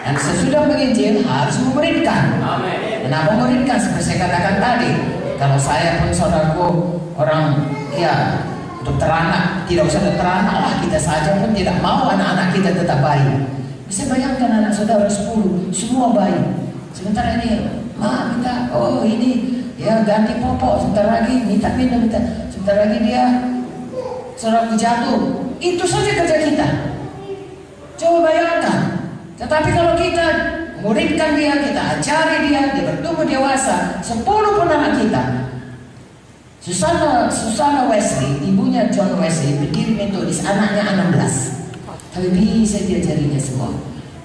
Dan sesudah menginjil harus memuridkan. Kenapa memuridkan? Seperti saya katakan tadi, kalau saya pun saudaraku orang ya dokter anak, tidak usah dokter anak lah, kita saja pun tidak mau anak-anak kita tetap bayi. Bisa bayangkan anak saudara 10 semua bayi. Sebentar ini minta, oh ini ya ganti popok, sebentar lagi minta minum, sebentar lagi dia saudara jatuh. Itu saja kerja kita. Coba bayangkan. Tetapi kalau kita muridkan dia, kita ajari dia bertumbuh dewasa, 10 pun anak kita. Susana Wesley, ibunya John Wesley, pendiri Metodis, anaknya 16. Tapi bisa diajarinya semua.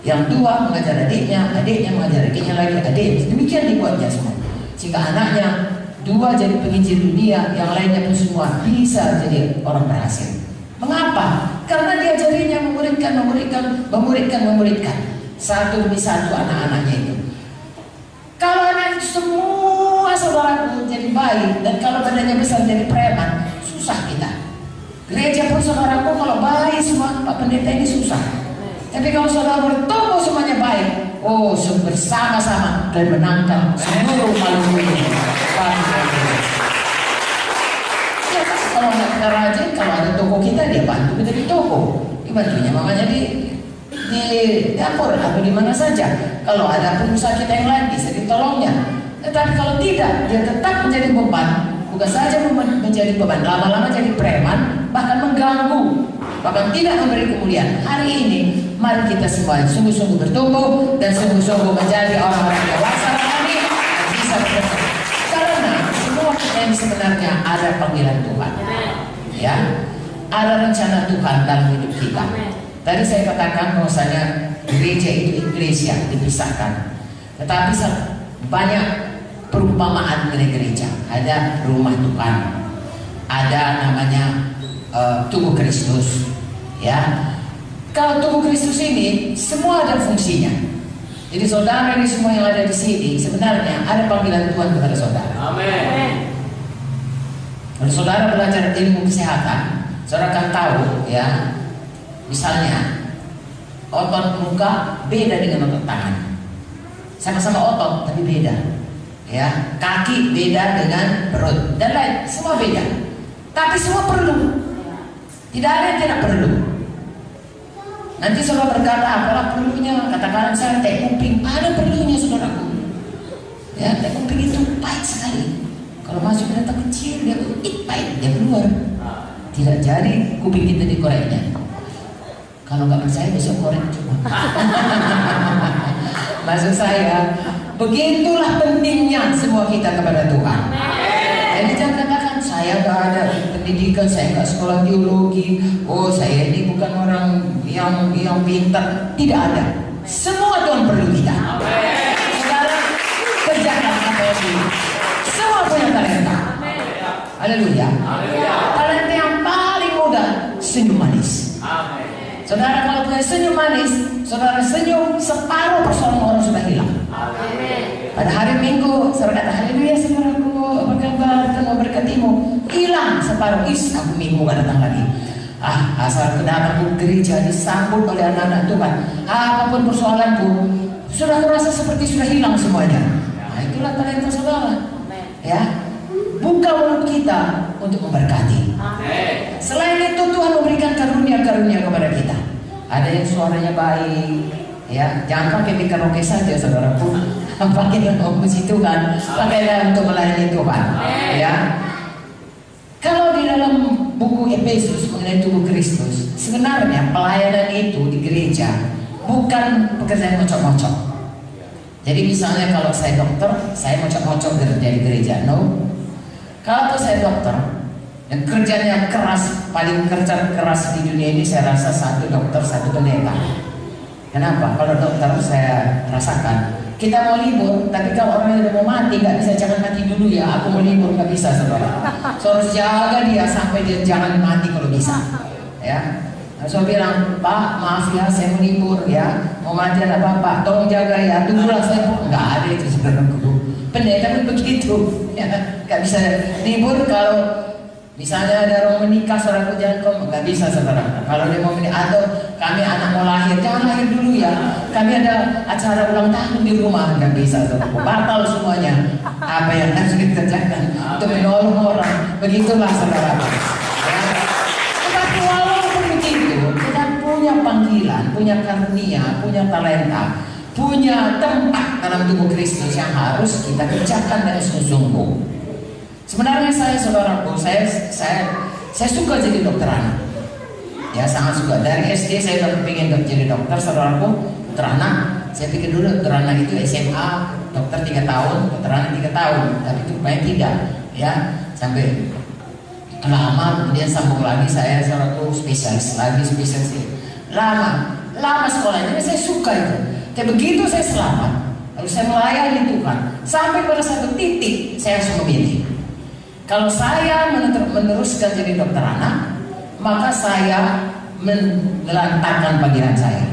Yang tua mengajar adiknya mengajar adiknya lagi, adik. Demikian dibuatnya semua. Sehingga anaknya 2 jadi penginjil dunia, yang lainnya pun semua bisa jadi orang berhasil. Mengapa? Karena diajarinya memuridkan. Satu demi satu anak-anaknya itu. Kalau anak semua saudaraku jadi baik, dan kalau badannya besar jadi preman, susah kita. Gereja pun saudaraku kalau baik semua, Pak Pendeta ini susah. Tapi kalau saudara bertumbuh semuanya baik, oh bersama-sama dan menangkal seluruh makhluk ini. Ya, kalau nggak kita rajin, kalau ada toko kita dia bantu kita di toko, dibantunya makanya di dapur atau di mana saja. Kalau ada pengusaha kita yang lain bisa ditolongnya. Tetapi kalau tidak, dia tetap menjadi beban. Bukan saja menjadi beban, lama-lama jadi preman, bahkan mengganggu, bahkan tidak memberi kemuliaan. Hari ini, mari kita semua sungguh-sungguh bertumbuh dan sungguh-sungguh menjadi orang-orang dewasa kami dan bisa bertumbuh. Karena semua kita ini sebenarnya ada panggilan Tuhan, ya, ada rencana Tuhan dalam hidup kita. Tadi saya katakan bahwasanya gereja itu iglesia dipisahkan, tetapi banyak perumpamaan mengenai gereja. Ada rumah Tuhan, ada namanya tubuh Kristus, ya. Kalau tubuh Kristus ini semua ada fungsinya. Jadi saudara ini semua yang ada di sini sebenarnya ada panggilan Tuhan kepada saudara. Amin. Kalau saudara belajar ilmu kesehatan, saudara akan tahu, ya. Misalnya otot muka beda dengan otot tangan. Sama-sama otot tapi beda. Ya, kaki beda dengan perut dan lain, semua beda. Tapi semua perlu. Tidak ada yang tidak perlu. Nanti saudara berkata, apalah perlunya? Katakan saya teh kuping, ada perlunya saudaraku. Ya, teh kuping itu pahit sekali. Kalau masuk binatang kecil dia pahit, dia keluar. Tidak jadi kuping kita dikoreknya. Kalau nggak percaya besok korek coba. Maksud saya, begitulah pentingnya semua kita kepada Tuhan. Jadi jangan katakan saya nggak ada pendidikan, saya nggak sekolah teologi, oh saya ini bukan orang yang pintar. Tidak ada. Semua Tuhan perlu kita. Sekarang kerjakan apa yang dulu. Semua punya talenta. Haleluya. Talenta yang paling mudah senyum manis. Saudara kalau punya senyum manis, saudara senyum, separuh persoalan orang sudah hilang. Pada hari Minggu, saudara kata, haleluya saudaraku, apa kabar, Tuhan memberkatimu. Hilang separuh, aku Minggu gak datang lagi. Asal aku datang ke gereja, disambut oleh anak-anak Tuhan. Apapun persoalanku, sudah merasa seperti sudah hilang semuanya. Nah, itulah talenta saudara. Ya, buka mulut kita untuk memberkati. Selain itu Tuhan memberikan karunia-karunia kepada kita. Ada yang suaranya baik, ya, jangan pakai di karaoke saja saudaraku. Pakai dalam puji Tuhan, pakai untuk melayani Tuhan. Ya. Kalau di dalam buku Efesus mengenai tubuh Kristus, sebenarnya pelayanan itu di gereja bukan pekerjaan mocok-mocok. Jadi misalnya kalau saya dokter, saya mocok-mocok kerja di gereja, no. Kalau saya dokter, dan kerjanya keras, paling kerja keras di dunia ini saya rasa satu dokter, satu pendeta. Kenapa? Kalau dokter saya rasakan, kita mau libur, tapi kalau orang yang udah mau mati, nggak bisa jangan mati dulu ya. Aku mau libur nggak bisa saudara. So, harus jaga dia sampai dia jangan mati kalau bisa. Ya, so bilang Pak maaf ya saya mau libur ya, mau mati ada apa-apa, tolong jaga ya. Tunggulah saya nggak ada itu saudaraku. Pendeta pun begitu, ya, nggak bisa libur kalau misalnya ada orang menikah, saudara jangan kok nggak bisa saudara. Kalau dia mau menikah atau kami anak mau lahir, jangan lahir dulu ya. Kami ada acara ulang tahun di rumah, nggak bisa, saudaraku. Batal semuanya. Apa yang harus dikerjakan untuk menolong orang, begitulah saudaraku. Ya. Tetapi walaupun begitu, kita punya panggilan, punya karunia, punya talenta, punya tempat dalam tubuh Kristus yang harus kita kerjakan dengan sungguh-sungguh. Sebenarnya saudaraku, saya suka jadi dokter anak. Ya, sangat suka. Dari SD saya udah pengen jadi dokter, saudaraku. Dokter anak. Saya pikir dulu dokter anak itu SMA, dokter 3 tahun, dokter anak 3 tahun. Tapi itu banyak tidak. Ya, sampai lama kemudian sambung lagi saya saudaraku spesialis lagi, spesialis. Lama sekolahnya, saya suka itu. Tapi begitu saya selamat, lalu saya melayani Tuhan. Sampai pada satu titik saya harus memilih. Kalau saya meneruskan jadi dokter anak, maka saya menelantarkan panggilan saya.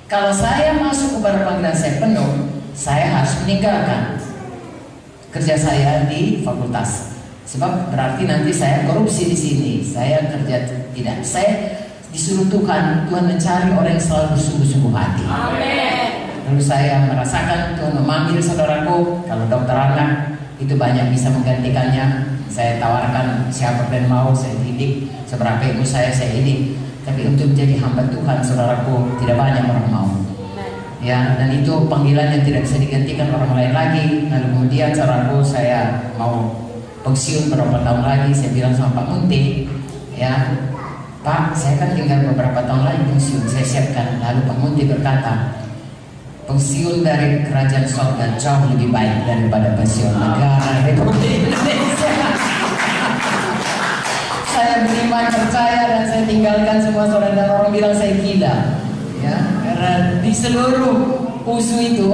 Kalau saya masuk kepada panggilan saya penuh, saya harus meninggalkan kerja saya di fakultas. Sebab berarti nanti saya korupsi di sini. Saya kerja tidak. Saya disuruh Tuhan mencari orang yang selalu bersungguh-sungguh hati. Amin. Lalu saya merasakan Tuhan memanggil saudaraku. Kalau dokter anak itu banyak bisa menggantikannya. Saya tawarkan siapa yang mau, saya didik seberapa ilmu saya didik. Tapi untuk menjadi hamba Tuhan, saudaraku, tidak banyak orang mau. Ya, dan itu panggilan yang tidak bisa digantikan orang lain lagi. Lalu kemudian saudaraku, saya mau pensiun beberapa tahun lagi. Saya bilang sama Pak Munti, ya Pak, saya kan tinggal beberapa tahun lagi pensiun, saya siapkan. Lalu Pak Munti berkata, pensiun dari kerajaan sorga jauh lebih baik daripada pensiun negara Republik Indonesia. Saya beriman percaya dan saya tinggalkan semua saudara. Orang bilang saya gila, ya, karena di seluruh USU itu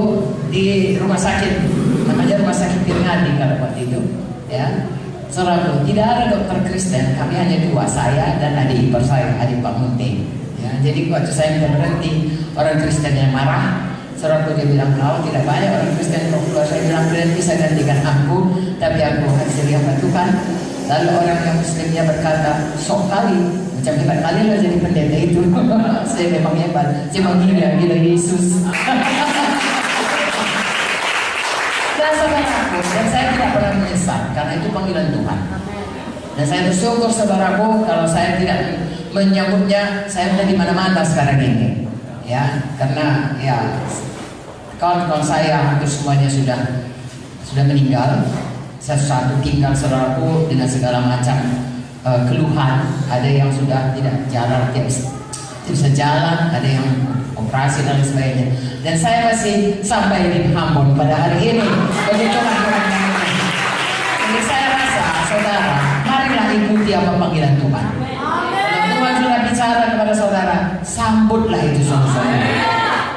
di rumah sakit, namanya rumah sakit Pirngadi kalau waktu itu, ya, saudara, tidak ada dokter Kristen. Kami hanya 2, saya dan adik ipar saya, adik Pak Munti. Ya, jadi waktu saya minta berhenti, orang Kristen yang marah. Saudara, dia bilang, oh tidak banyak orang Kristen. Kalau saya bilang berhenti, saya gantikan aku, tapi aku harus jadi hamba Tuhan. Lalu orang yang Muslimnya berkata, sok kali, macam hebat kali lah jadi pendeta itu. Saya memang hebat, saya memang gila Yesus. Dan saudaraku, dan saya tidak pernah menyesal karena itu panggilan Tuhan. Dan saya bersyukur saudaraku, kalau saya tidak menyambutnya, saya sudah di mana-mana sekarang ini. Ya, karena ya kawan-kawan saya hampir semuanya sudah meninggal. Satu tinggal saudaraku dengan segala macam keluhan. Ada yang sudah tidak bisa jalan, ada yang operasi dan sebagainya. Dan saya masih sampai di Ambon pada hari ini. Begitulah Tuhan. Jadi saya rasa saudara, marilah ikuti apa panggilan Tuhan. Kalau Tuhan sudah bicara kepada saudara, sambutlah itu sungguh-sungguh.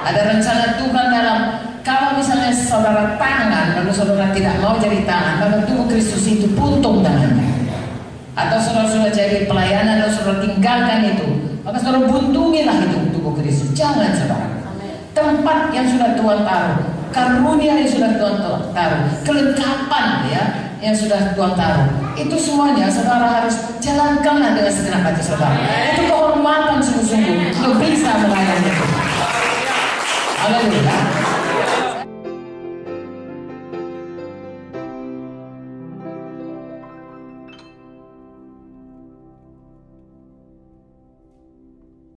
Ada rencana Tuhan dalam. Kalau misalnya saudara tangan, lalu saudara tidak mau jadi tangan, maka tubuh Kristus itu puntung tangannya. Atau saudara sudah jadi pelayanan, lalu saudara tinggalkan itu, maka saudara buntungilah itu tubuh Kristus. Jangan saudara. Tempat yang sudah Tuhan taruh, karunia yang sudah Tuhan taruh, kelengkapan ya yang sudah Tuhan taruh, itu semuanya saudara harus jalankanlah dengan segenap hati saudara. Itu kehormatan sungguh-sungguh untuk bisa melayani Tuhan. Haleluya.